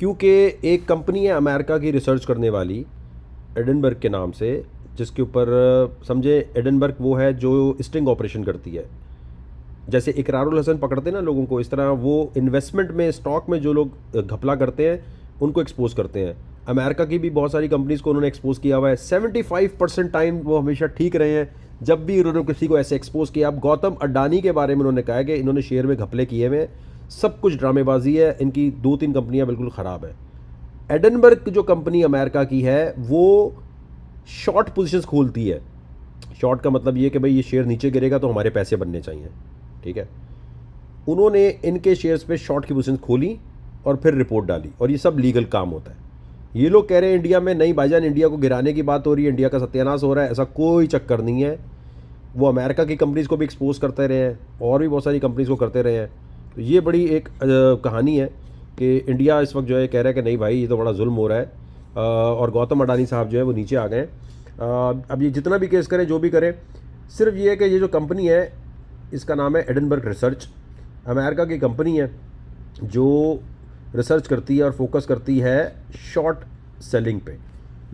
क्योंकि एक कंपनी है अमेरिका की रिसर्च करने वाली, एडनबर्ग के नाम से, जिसके ऊपर समझे एडनबर्ग वो है जो स्टिंग ऑपरेशन करती है। जैसे इकरारुल हसन पकड़ते हैं ना लोगों को, इस तरह वो इन्वेस्टमेंट में, स्टॉक में जो लोग घपला करते हैं उनको एक्सपोज करते हैं। अमेरिका की भी बहुत सारी कंपनीज़ को उन्होंने एक्सपोज किया हुआ है। 75% टाइम वो हमेशा ठीक रहे हैं जब भी उन्होंने किसी को ऐसे एक्सपोज किया। अब गौतम अडानी के बारे में उन्होंने कहा है कि इन्होंने शेयर में घपले किए हुए हैं, सब कुछ ड्रामेबाजी है, इनकी 2-3 कंपनियां बिल्कुल ख़राब है। एडनबर्ग जो कंपनी अमेरिका की है वो शॉर्ट पोजीशंस खोलती है। शॉर्ट का मतलब ये कि भाई ये शेयर नीचे गिरेगा तो हमारे पैसे बनने चाहिए, ठीक है। उन्होंने इनके शेयर्स पे शॉर्ट की पोजीशन खोली और फिर रिपोर्ट डाली, और ये सब लीगल काम होता है। ये लोग कह रहे हैं इंडिया में नहीं भाईजान, इंडिया को गिराने की बात हो रही है, इंडिया का सत्यानाश हो रहा है, ऐसा कोई चक्कर नहीं है। वो अमेरिका की कंपनीज़ को भी एक्सपोज करते रहे हैं और भी बहुत सारी कंपनीज़ को करते रहे हैं। तो ये बड़ी एक कहानी है कि इंडिया इस वक्त जो है कह रहा है कि नहीं भाई ये तो बड़ा जुल्म हो रहा है, और गौतम अडानी साहब जो है वो नीचे आ गए। अब ये जितना भी केस करें, जो भी करें, सिर्फ ये है कि ये जो कंपनी है इसका नाम है एडनबर्ग रिसर्च, अमेरिका की कंपनी है जो रिसर्च करती है और फोकस करती है शॉर्ट सेलिंग पे।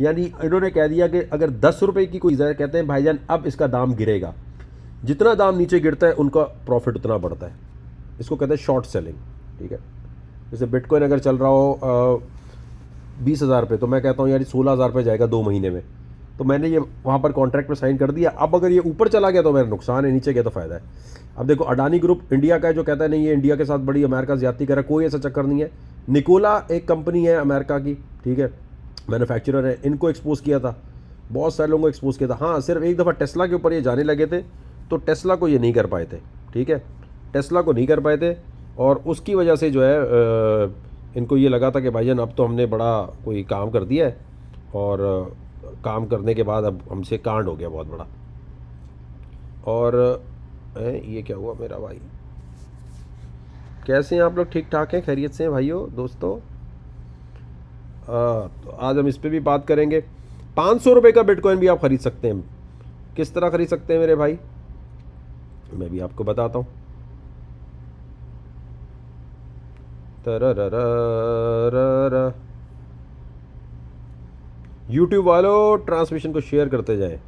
यानी इन्होंने कह दिया कि अगर 10 रुपये की कोई चीज़ है, कहते हैं भाईजान अब इसका दाम गिरेगा, जितना दाम नीचे गिरता है उनका प्रॉफिट उतना बढ़ता है। इसको कहते हैं शॉर्ट सेलिंग, ठीक है। जैसे बिटकॉइन अगर चल रहा हो 20,000 पे, तो मैं कहता हूँ यार 16,000 पे जाएगा 2 महीने में, तो मैंने ये वहाँ पर कॉन्ट्रैक्ट पे साइन कर दिया। अब अगर ये ऊपर चला गया तो मेरा नुकसान है, नीचे गया तो फ़ायदा है। अब देखो अडानी ग्रुप इंडिया का है जो कहता है नहीं ये इंडिया के साथ बड़ी अमेरिका ज्यादती कर रहा है, कोई ऐसा चक्कर नहीं है। निकोला एक कंपनी है अमेरिका की, ठीक है, मैन्युफैक्चरर है, इनको एक्सपोज किया था, बहुत सारे लोगों को एक्सपोज किया था। हाँ, सिर्फ एक दफ़ा टेस्ला के ऊपर ये जाने लगे थे तो टेस्ला को ये नहीं कर पाए थे, ठीक है, टेस्ला को नहीं कर पाए थे, और उसकी वजह से जो है इनको ये लगा था कि भाईजान अब तो हमने बड़ा कोई काम कर दिया है, और काम करने के बाद अब हमसे कांड हो गया बहुत बड़ा। और ये क्या हुआ मेरा भाई, कैसे हैं आप लोग? ठीक ठाक हैं, खैरियत से हैं भाइयों दोस्तों? तो आज हम इस पे भी बात करेंगे। 500 रुपये का बिटकॉइन भी आप ख़रीद सकते हैं। किस तरह ख़रीद सकते हैं मेरे भाई, मैं भी आपको बताता हूँ। यूट्यूब वालों ट्रांसमिशन को शेयर करते जाएं।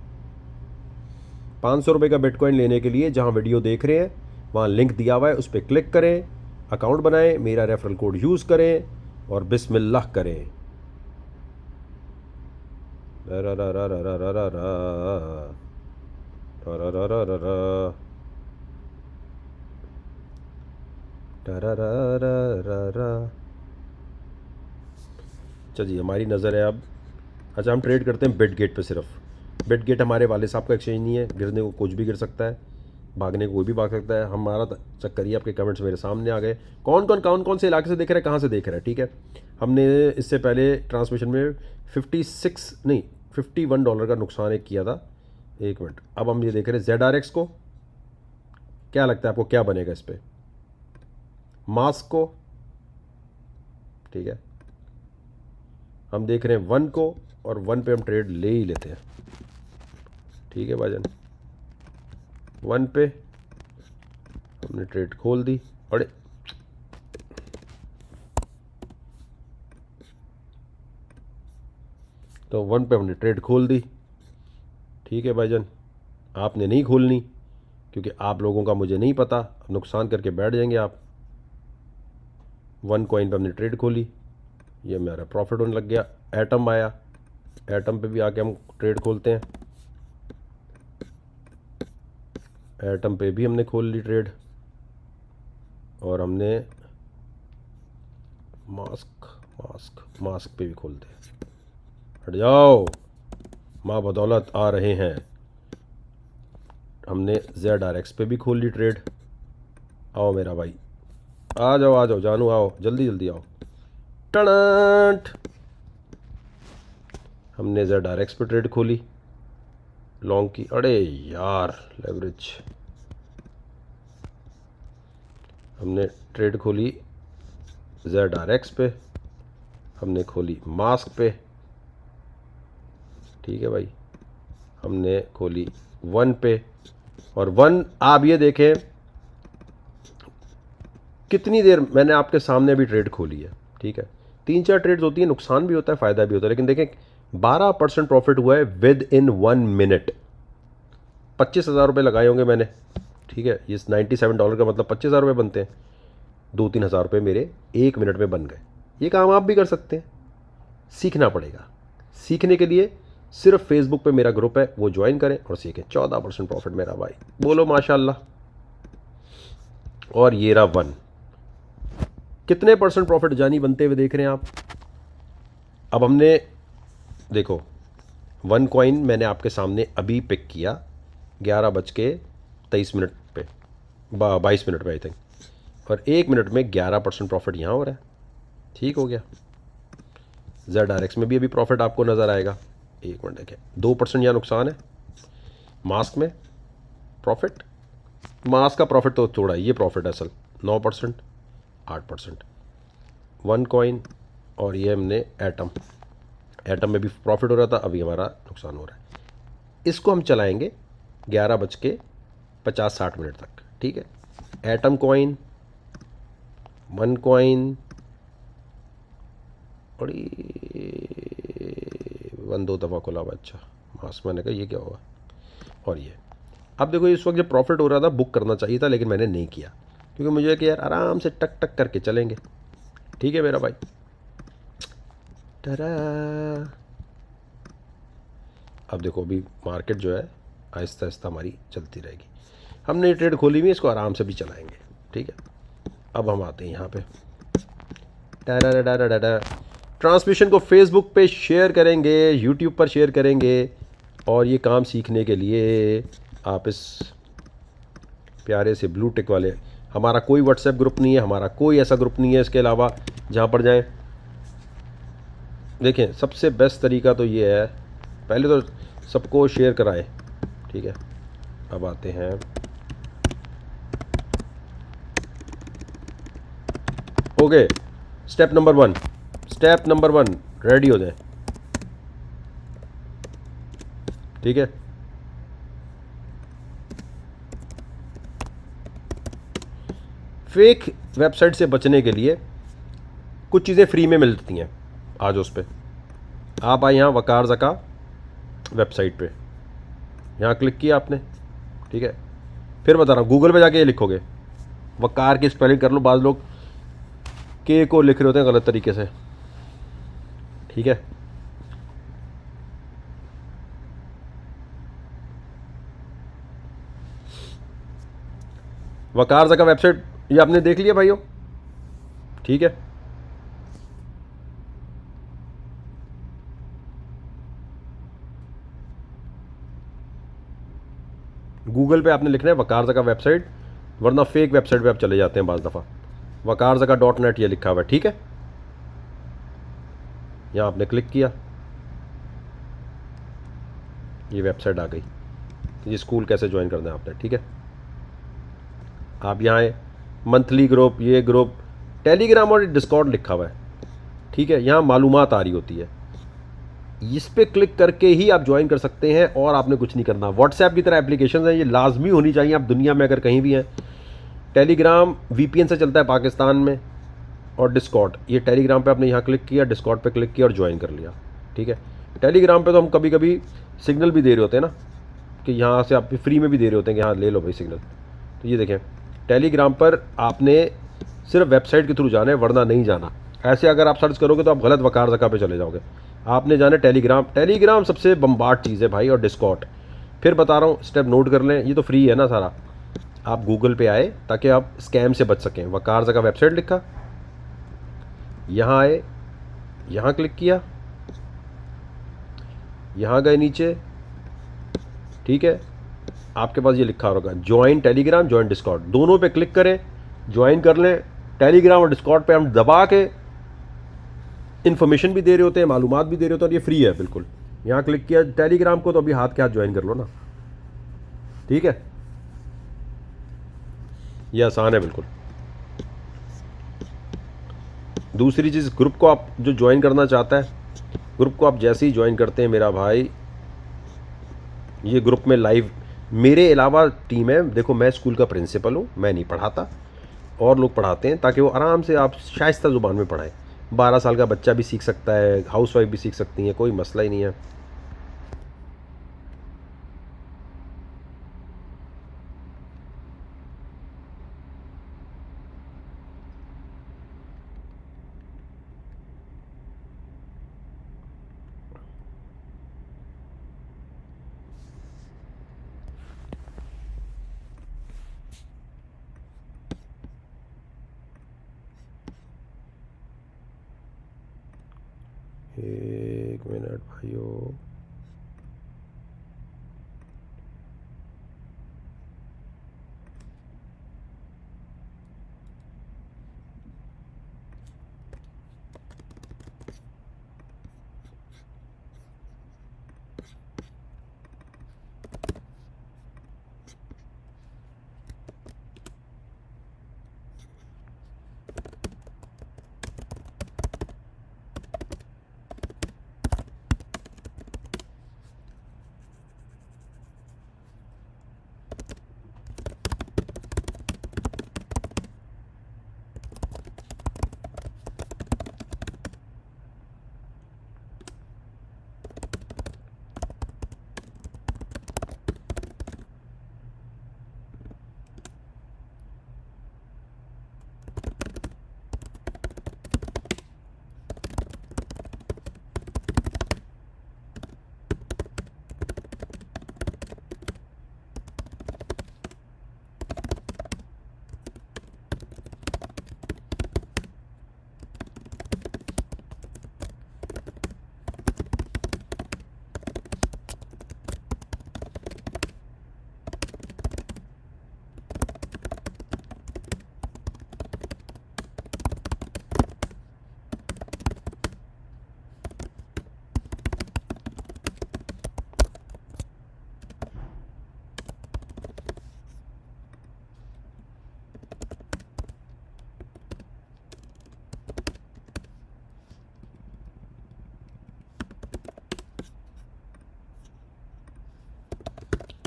500 रुपये का बिटकॉइन लेने के लिए जहाँ वीडियो देख रहे हैं वहाँ लिंक दिया हुआ है, उस पर क्लिक करें, अकाउंट बनाएं, मेरा रेफरल कोड यूज़ करें और बिस्मिल्लाह करें। चलिए हमारी नज़र है अब, अच्छा हम ट्रेड करते हैं बिटगेट पे सिर्फ। बिटगेट हमारे वाले साहब का एक्सचेंज नहीं है, गिरने को कुछ भी गिर सकता है, भागने को कोई भी भाग सकता है। हमारा चक्कर ही, आपके कमेंट्स मेरे सामने आ गए, कौन से इलाके से देख रहा है, कहाँ से देख रहा है, ठीक है। हमने इससे पहले ट्रांसमिशन में 56 नहीं $51 का नुकसान एक किया था। एक मिनट, अब हम ये देख रहे हैं ZRX को, क्या लगता है आपको क्या बनेगा इस पर? मास्क को, ठीक है, हम देख रहे हैं 1 को, और 1 पे हम ट्रेड ले ही लेते हैं, ठीक है भाईजान। 1 पे हमने ट्रेड खोल दी, अरे तो 1 पे हमने ट्रेड खोल दी, ठीक है भाईजान। आपने नहीं खोलनी क्योंकि आप लोगों का मुझे नहीं पता, नुकसान करके बैठ जाएंगे आप। 1 कॉइन पे हमने ट्रेड खोली, ये मेरा प्रॉफिट होने लग गया। एटम आया, एटम पे भी आके हम ट्रेड खोलते हैं, एटम पे भी हमने खोल ली ट्रेड, और हमने मास्क पे भी खोलते हैं। हट जाओ, माँ बदौलत आ रहे हैं। हमने ZRX पे भी खोल ली ट्रेड। आओ मेरा भाई, आ जाओ जानू, आओ जल्दी जल्दी आओ। टणट, हमने ZRX पे ट्रेड खोली लॉन्ग की, अरे यार लेवरेज। हमने ट्रेड खोली ZRX पे, हमने खोली मास्क पे, ठीक है भाई, हमने खोली 1 पे, और 1 आप ये देखें कितनी देर मैंने आपके सामने भी ट्रेड खोली है, ठीक है। 3-4 ट्रेड्स होती है, नुकसान भी होता है फ़ायदा भी होता है, लेकिन देखें 12% प्रॉफिट हुआ है विद इन 1 मिनट। 25,000 रुपये लगाए होंगे मैंने, ठीक है, इस $97 का मतलब 25,000 रुपये बनते हैं। 2-3 हज़ार रुपये मेरे 1 मिनट में बन गए। ये काम आप भी कर सकते हैं, सीखना पड़ेगा। सीखने के लिए सिर्फ फेसबुक पे मेरा ग्रुप है, वो ज्वाइन करें और सीखें। 14% प्रॉफिट मेरा भाई, बोलो माशाल्लाह। और ये रहा 1, कितने परसेंट प्रॉफिट जानी बनते हुए देख रहे हैं आप। अब हमने देखो 1 कॉइन मैंने आपके सामने अभी पिक किया 11:23 पे, 22 मिनट पे आई थिंक, और 1 मिनट में 11% प्रॉफिट यहाँ हो रहा है। ठीक हो गया। ZRX में भी अभी प्रॉफिट आपको नज़र आएगा। 1 मिनट देखें, 2% यहाँ नुकसान है। मास्क में प्रॉफिट, मास्क का प्रॉफिट तो थोड़ा, ये प्रॉफिट है असल 9%, 8%। 1 कॉइन और ये हमने एटम में भी प्रॉफिट हो रहा था, अभी हमारा नुकसान हो रहा है। इसको हम चलाएंगे 11:50-60 मिनट तक, ठीक है। एटम कॉइन, 1 कॉइन, और 1-2 दफ़ा खुला हुआ। अच्छा, मास्क मैंने कहा ये क्या होगा। और ये अब देखो, इस वक्त जब प्रॉफिट हो रहा था बुक करना चाहिए था, लेकिन मैंने नहीं किया, क्योंकि मुझे कि यार आराम से टक टक करके चलेंगे। ठीक है मेरा भाई। टरा, अब देखो अभी मार्केट जो है आहिस्ता आहिस्ता हमारी चलती रहेगी। हमने ये ट्रेड खोली हुई, इसको आराम से भी चलाएंगे, ठीक है। अब हम आते हैं यहाँ पे, ट्रांसमिशन को फेसबुक पे शेयर करेंगे, यूट्यूब पर शेयर करेंगे, और ये काम सीखने के लिए आप इस प्यारे से ब्लू टिक वाले, हमारा कोई व्हाट्सएप ग्रुप नहीं है, हमारा कोई ऐसा ग्रुप नहीं है इसके अलावा जहाँ पर जाएं। देखें सबसे बेस्ट तरीका तो ये है, पहले तो सबको शेयर कराएं, ठीक है। अब आते हैं, हो गए स्टेप नंबर 1, रेडी हो जाए, ठीक है। फेक वेबसाइट से बचने के लिए कुछ चीज़ें फ्री में मिलती हैं। आज उस पर आप आए, यहाँ वकार ज़का वेबसाइट पे, यहाँ क्लिक किया आपने, ठीक है। फिर बता रहा हूँ, गूगल पे जाके ये लिखोगे, वकार की स्पेलिंग कर लो। बाज़ लोग के को लिख रहे होते हैं गलत तरीके से, ठीक है। वकार ज़का वेबसाइट ये आपने देख लिया भाइयों, ठीक है। गूगल पे आपने लिखना है वकार ज़का वेबसाइट, वरना फेक वेबसाइट पे आप चले जाते हैं बाज़ दफ़ा। wakarZaka.net ये लिखा हुआ है, ठीक है। यहाँ आपने क्लिक किया, ये वेबसाइट आ गई। ये स्कूल कैसे ज्वाइन करना है आपने, ठीक है। आप यहाँ आए, मंथली ग्रुप, ये ग्रुप, टेलीग्राम और डिस्कॉर्ड लिखा हुआ है, ठीक है। यहाँ मालूमात आ रही होती है, इस पर क्लिक करके ही आप ज्वाइन कर सकते हैं, और आपने कुछ नहीं करना। व्हाट्सएप की तरह एप्लीकेशन है, ये लाजमी होनी चाहिए आप दुनिया में अगर कहीं भी हैं। टेलीग्राम VPN से चलता है पाकिस्तान में, और डिस्कॉर्ड, ये टेलीग्राम पे आपने यहाँ क्लिक किया, डिस्कॉर्ड पे क्लिक किया और ज्वाइन कर लिया, ठीक है। टेलीग्राम पे तो हम कभी कभी सिग्नल भी दे रहे होते हैं ना, कि यहाँ से आप फ्री में भी दे रहे होते हैं कि हाँ ले लो भाई सिग्नल। तो ये देखें, टेलीग्राम पर आपने सिर्फ वेबसाइट के थ्रू जाना है, वरना नहीं जाना। ऐसे अगर आप सर्च करोगे तो आप गलत वकार ज़का पे चले जाओगे। आपने जाना टेलीग्राम सबसे बम्बार्ड चीज़ है भाई, और डिस्कॉर्ड। फिर बता रहा हूँ, स्टेप नोट कर लें, ये तो फ्री है ना सारा। आप गूगल पे आए ताकि आप स्कैम से बच सकें। वकार ज़का वेबसाइट लिखा, यहाँ आए, यहाँ क्लिक किया, यहाँ गए नीचे, ठीक है। आपके पास ये लिखा होगा ज्वाइन टेलीग्राम, ज्वाइन डिस्कॉर्ड, दोनों पे क्लिक करें, ज्वाइन कर लें। टेलीग्राम और डिस्कॉर्ड पे हम दबा के इन्फॉर्मेशन भी दे रहे होते हैं, मालूमात भी दे रहे होते हैं, और ये फ्री है बिल्कुल। यहाँ क्लिक किया टेलीग्राम को, तो अभी हाथ के हाथ ज्वाइन कर लो ना, ठीक है। ये आसान है बिल्कुल। दूसरी चीज़, ग्रुप को आप जो ज्वाइन करना चाहता है, ग्रुप को आप जैसे ही ज्वाइन करते हैं मेरा भाई, ये ग्रुप में लाइव मेरे अलावा टीम है। देखो मैं स्कूल का प्रिंसिपल हूँ, मैं नहीं पढ़ाता, और लोग पढ़ाते हैं, ताकि वो आराम से आप शाइस्ता ज़ुबान में पढ़ाएं। 12 साल का बच्चा भी सीख सकता है, हाउस वाइफ भी सीख सकती हैं, कोई मसला ही नहीं है। एक मिनट भाइयों।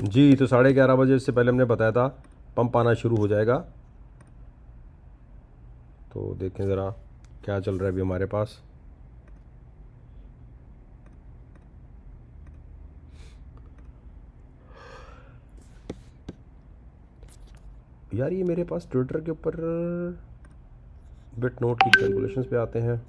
जी, तो 11:30 बजे से पहले हमने बताया था पंप आना शुरू हो जाएगा। तो देखें ज़रा क्या चल रहा है अभी हमारे पास। यार ये मेरे पास ट्विटर के ऊपर बिट नोट की कैलकुलेशंस पे आते हैं।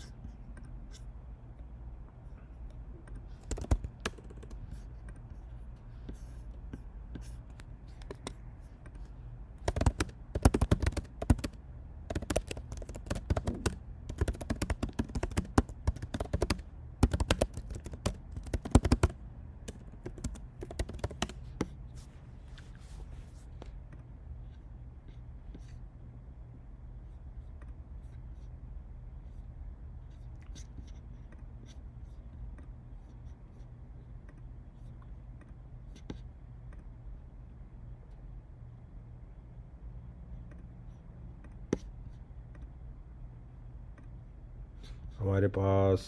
हमारे पास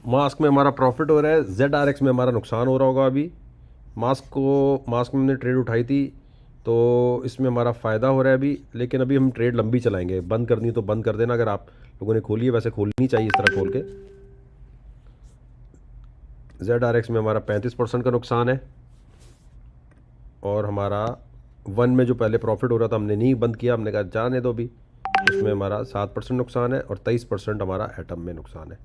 मास्क में हमारा प्रॉफिट हो रहा है, ZRX में हमारा नुकसान हो रहा होगा अभी। मास्क में हमने ट्रेड उठाई थी, तो इसमें हमारा फ़ायदा हो रहा है अभी, लेकिन अभी हम ट्रेड लंबी चलाएंगे। बंद करनी तो बंद कर देना, अगर आप लोगों ने खोली है, वैसे खोलनी चाहिए इस तरह खोल के। ZRX में हमारा 35% का नुकसान है, और हमारा वन में जो पहले प्रॉफिट हो रहा था हमने नहीं बंद किया, हमने कहा जाने दो भी। उसमें हमारा 7% नुकसान है, और 23% हमारा एटम में नुकसान है।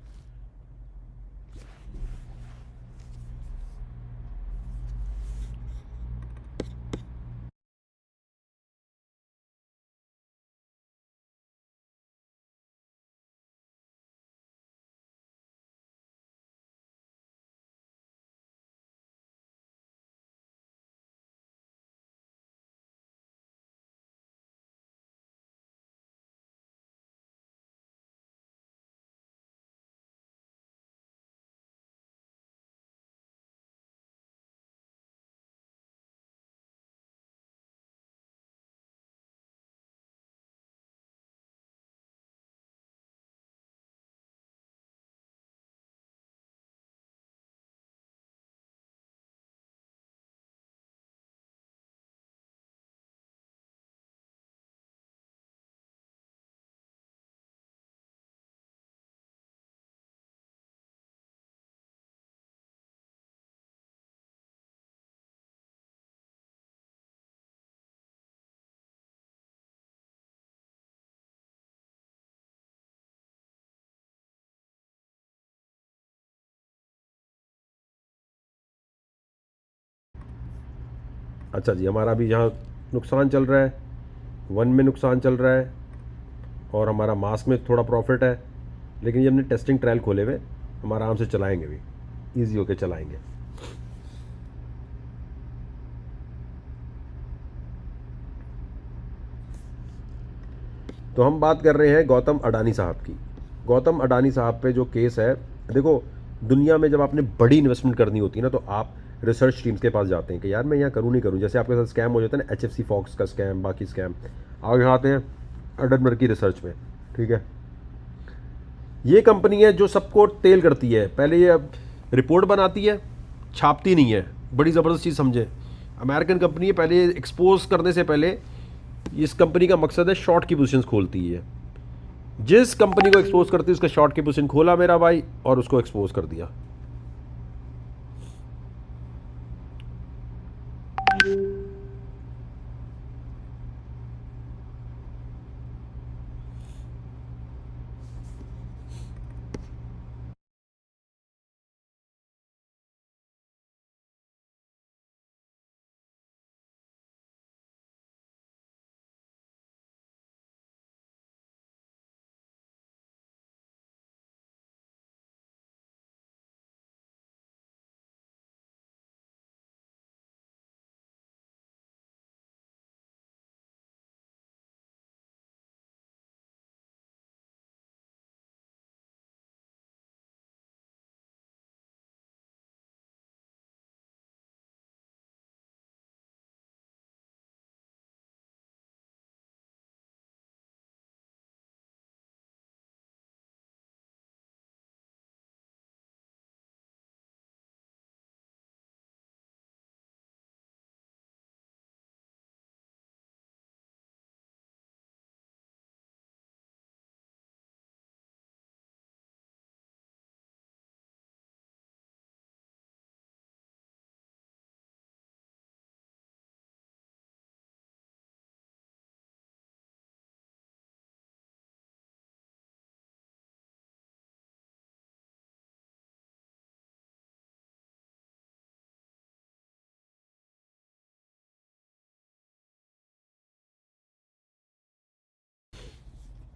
अच्छा जी, हमारा भी यहाँ नुकसान चल रहा है, वन में नुकसान चल रहा है, और हमारा मास्क में थोड़ा प्रॉफिट है। लेकिन ये हमने टेस्टिंग ट्रायल खोले हुए, हम आराम से चलाएंगे भी, ईजी होके चलाएंगे। तो हम बात कर रहे हैं गौतम अडानी साहब की। गौतम अडानी साहब पे जो केस है, देखो, दुनिया में जब आपने बड़ी इन्वेस्टमेंट करनी होती है ना, तो आप रिसर्च टीम्स के पास जाते हैं कि यार मैं यहाँ करूँ नहीं करूँ। जैसे आपके साथ स्कैम हो जाता है ना, एच एफ सी फॉक्स का स्कैम, बाकी स्कैम, आगे आते हैं एडनबर्ग की रिसर्च में। ठीक है, ये कंपनी है जो सबको तेल करती है। पहले ये रिपोर्ट बनाती है, छापती नहीं है। बड़ी ज़बरदस्त चीज़ समझे, अमेरिकन कंपनी है। पहले एक्सपोज करने से पहले इस कंपनी का मकसद है शॉर्ट की पोजीशंस खोलती है। जिस कंपनी को एक्सपोज करती है उसका शॉर्ट की पोजीशन खोला मेरा भाई, और उसको एक्सपोज कर दिया।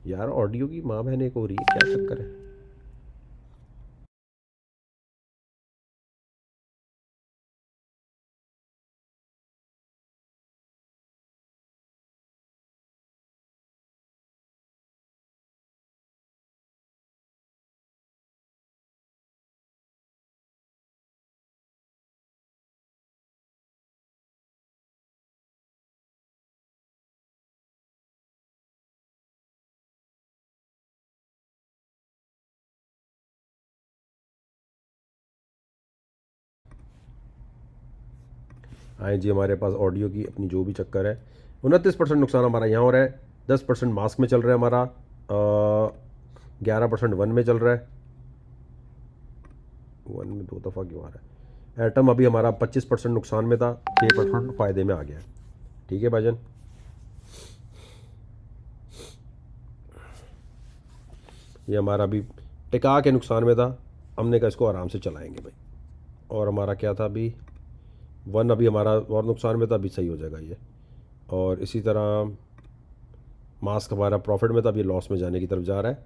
यार ऑडियो की माँ बहन एक हो रही है, क्या चक्कर है? आए जी, हमारे पास ऑडियो की अपनी जो भी चक्कर है। 29% नुकसान हमारा यहाँ हो रहा है, 10% मास्क में चल रहा है हमारा, 11% वन में चल रहा है। वन में दो दफ़ा क्यों आ रहा है? एटम अभी हमारा 25% नुकसान में था, 6% फ़ायदे में आ गया। ठीक है भाईजान, ये हमारा अभी टिका के नुकसान में था, हमने कहा इसको आराम से चलाएंगे भाई। और हमारा क्या था अभी, वन अभी हमारा और नुकसान में था, अभी सही हो जाएगा ये। और इसी तरह मास्क हमारा प्रॉफिट में था, अभी लॉस में जाने की तरफ जा रहा है।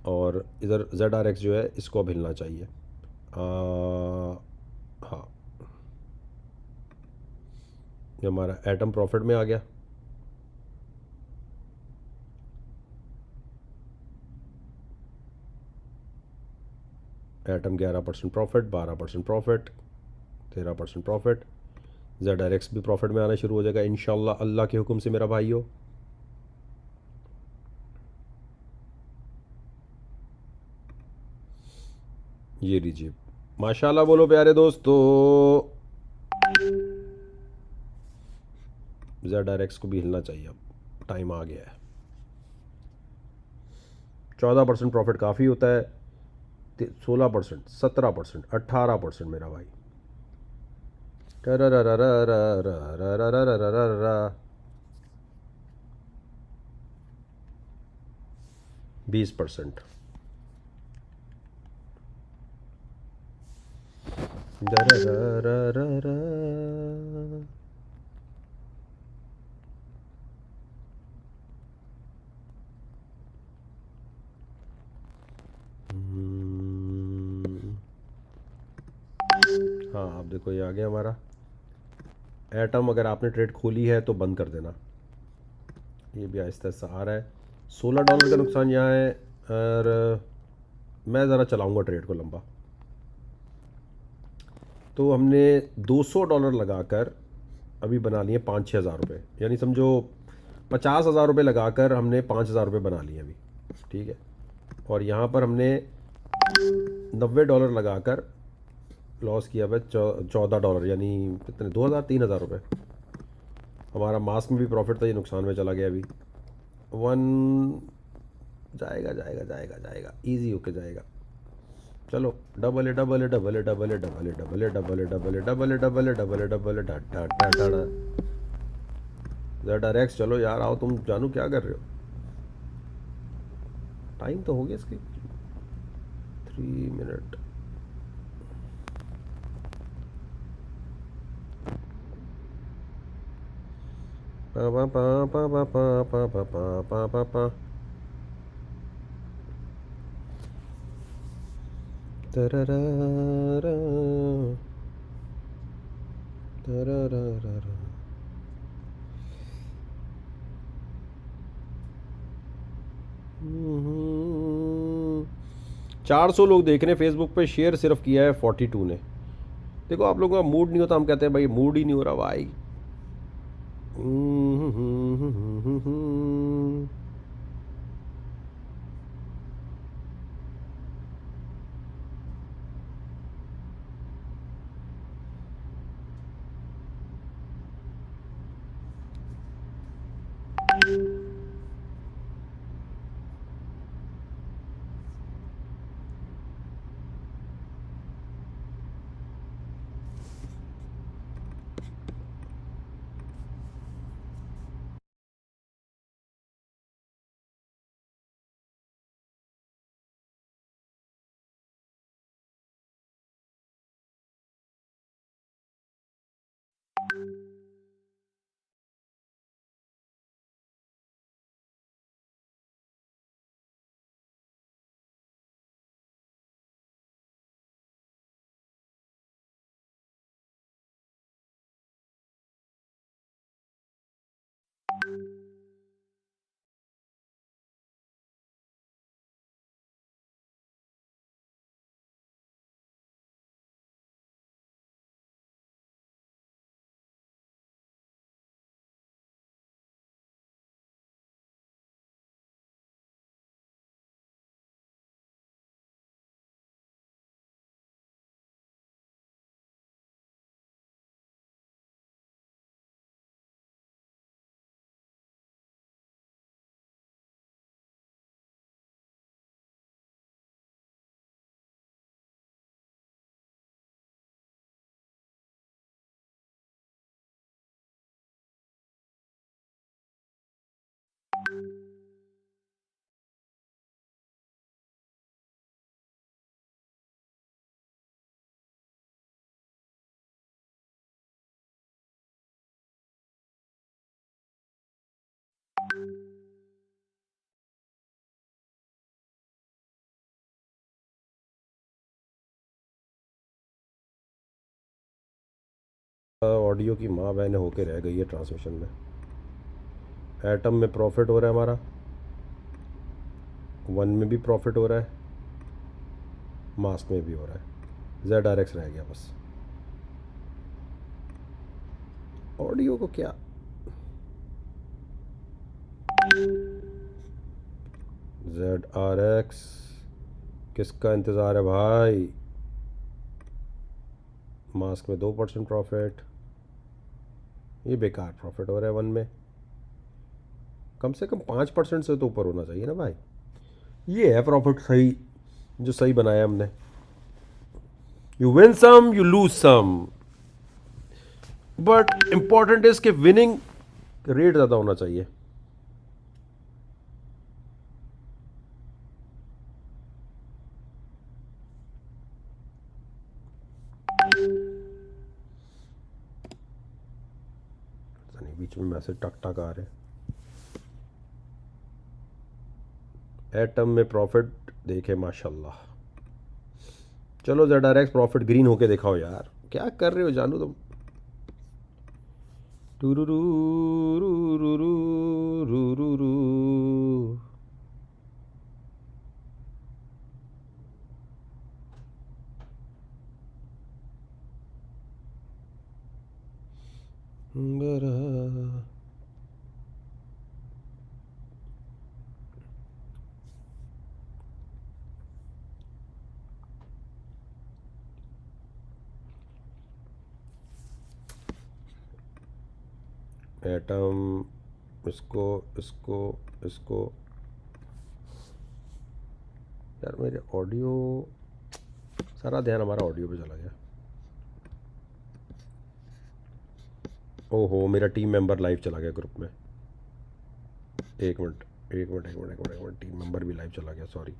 और इधर जेड आर एक्स जो है इसको अब हिलना चाहिए। हाँ, ये हमारा एटम प्रॉफिट में आ गया। Atom 11% profit, 12% profit, 13% profit. Z R X भी प्रॉफिट में आना शुरू हो जाएगा इंशाल्लाह, अल्लाह के हुक्म से मेरा भाइयों। ये लीजिए, माशाल्लाह बोलो प्यारे दोस्तों। जेड आर एक्स को भी हिलना चाहिए, अब टाइम आ गया है। 14% प्रॉफिट काफ़ी होता है, 16%, 17%, 18% मेरा भाई। 20%। हाँ आप देखो ये आ गया हमारा एटम। अगर आपने ट्रेड खोली है तो बंद कर देना। ये भी आहिस्ता आहिस्ता आ रहा है। $16 का नुकसान यहाँ है। और मैं ज़रा चलाऊंगा ट्रेड को लंबा। तो हमने $200 लगाकर अभी बना लिए 5-6 हज़ार रुपये, यानी समझो 50,000 रुपये लगाकर हमने 5,000 रुपये बना लिए अभी। ठीक है। और यहाँ पर हमने $90 लगाकर लॉस किया हुआ है $14, यानी कितने 2,000-3,000 रुपये। हमारा मास्क में भी प्रॉफिट था, ये नुकसान में चला गया अभी। वन जाएगा जाएगा जाएगा जाएगा, इजी होके जाएगा। चलो डबल है डबल है डबल है डबल है डबल है डबल है डबल है डबल है डबल है डबल है डबल है डबल है ZRX। चलो यार आओ, तुम जानू क्या कर रहे हो? टाइम तो हो गया इसकी 3 मिनट। पा पा पा पा पा पा पा पा पा पा पा तररारा, तररारा। 400 लोग देख रहे हैं फेसबुक पे, शेयर सिर्फ किया है 42 ने। देखो आप लोगों का मूड नहीं होता, हम कहते हैं भाई मूड ही नहीं हो रहा भाई। ऑडियो की माँ बहन होके रह गई है ट्रांसमिशन में। एटम में प्रॉफिट हो रहा है हमारा, वन में भी प्रॉफिट हो रहा है, मास्क में भी हो रहा है। ZRX रह गया बस। ऑडियो को क्या ZRX किसका इंतज़ार है भाई? मास्क में 2% प्रॉफिट, ये बेकार प्रॉफिट हो रहा है वन में। कम से कम 5% से तो ऊपर होना चाहिए ना भाई। ये है प्रॉफिट सही, जो सही बनाया हमने। You win some you lose some, but important is कि विनिंग रेट ज़्यादा होना चाहिए। बीच में मैसेज टक टक आ रहे। एटम में प्रॉफिट देखे माशाल्लाह। चलो ZRX प्रॉफिट ग्रीन होके दिखाओ यार, क्या कर रहे हो जानू तुम? टूरूरू रूरूरू रूरूरू। बरा। एटम, इसको इसको इसको। यार मेरे ऑडियो, सारा ध्यान हमारा ऑडियो पे चला गया। ओहो, मेरा टीम मेंबर लाइव चला गया ग्रुप में। एक मिनट एक मिनट एक मिनट एक मिनट एक मिनट, टीम मेंबर भी लाइव चला गया, सॉरी।